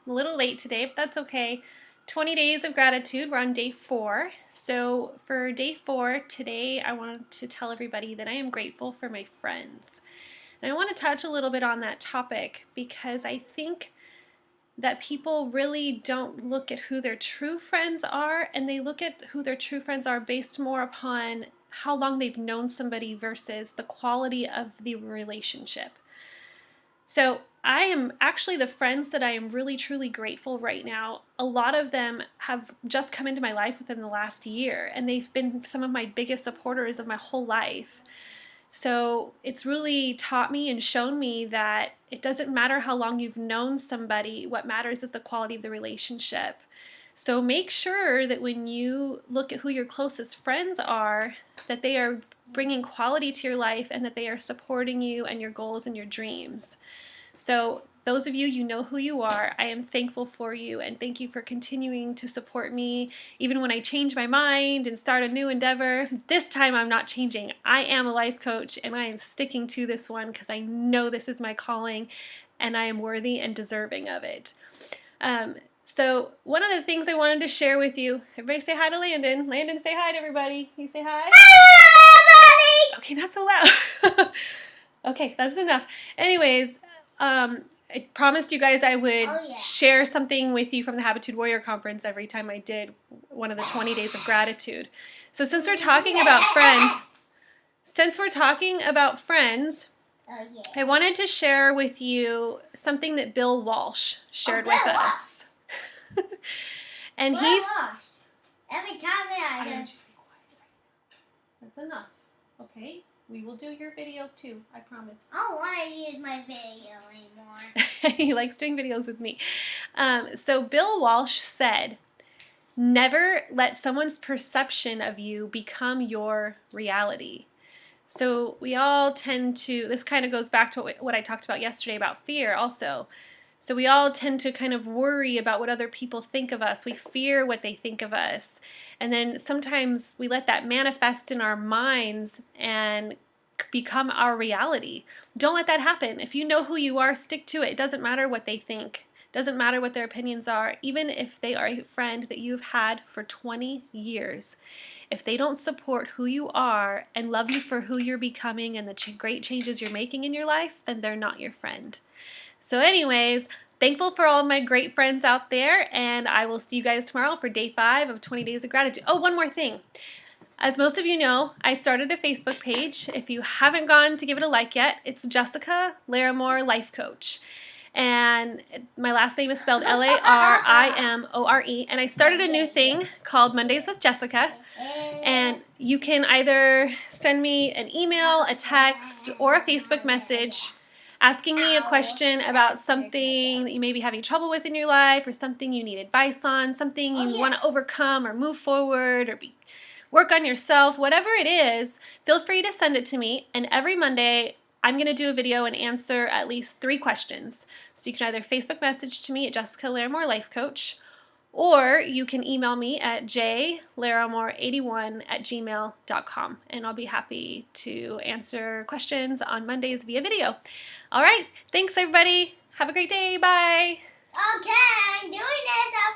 I'm a little late today, but that's okay. 20 days of gratitude. We're on day 4. So for day 4, today I wanted to tell everybody that I am grateful for my friends. And I want to touch a little bit on that topic because I think that people really don't look at who their true friends are, and they look at who their true friends are based more upon how long they've known somebody versus the quality of the relationship. So I am actually the friends that I am really truly grateful right now. A lot of them have just come into my life within the last year, and they've been some of my biggest supporters of my whole life. So it's really taught me and shown me that it doesn't matter how long you've known somebody. What matters is the quality of the relationship. So make sure that when you look at who your closest friends are, that they are bringing quality to your life and that they are supporting you and your goals and your dreams. So those of you, you know who you are. I am thankful for you, and thank you for continuing to support me even when I change my mind and start a new endeavor. This time I'm not changing. I am a life coach, and I am sticking to this one because I know this is my calling and I am worthy and deserving of it. So one of the things I wanted to share with you, everybody say hi to Landon. Landon, say hi to everybody. You say hi? Hi, everybody! Okay, not so loud. Okay, that's enough. Anyways, I promised you guys I would share something with you from the Habitude Warrior Conference every time I did one of the 20 days of gratitude. So since we're talking about friends, I wanted to share with you something that Bill Walsh shared with us. And he's... Every time I That's enough, okay? We will do your video too, I promise. I don't want to use my video anymore. He likes doing videos with me. So Bill Walsh said, never let someone's perception of you become your reality. So we all tend to, this kind of goes back to what I talked about yesterday about fear also. So we all tend to kind of worry about what other people think of us. We fear what they think of us. And then sometimes we let that manifest in our minds and become our reality. Don't let that happen. If you know who you are, stick to it. It doesn't matter what they think. It doesn't matter what their opinions are, even if they are a friend that you've had for 20 years. If they don't support who you are and love you for who you're becoming and the great changes you're making in your life, then they're not your friend. So anyways, thankful for all of my great friends out there, and I will see you guys tomorrow for day 5 of 20 Days of Gratitude. Oh, one more thing. As most of you know, I started a Facebook page. If you haven't gone to give it a like yet, it's Jessica Larimore Life Coach. And my last name is spelled Larimore, and I started a new thing called Mondays with Jessica. And you can either send me an email, a text, or a Facebook message asking me a question about something that you may be having trouble with in your life, or something you need advice on, something you want to overcome or move forward or work on yourself, whatever it is. Feel free to send it to me, and every Monday I'm going to do a video and answer at least 3 questions. So you can either Facebook message to me at Jessica Larimore Life Coach, or you can email me at jlarimore81@gmail.com, and I'll be happy to answer questions on Mondays via video. All right, thanks everybody. Have a great day. Bye. Okay, I'm doing this.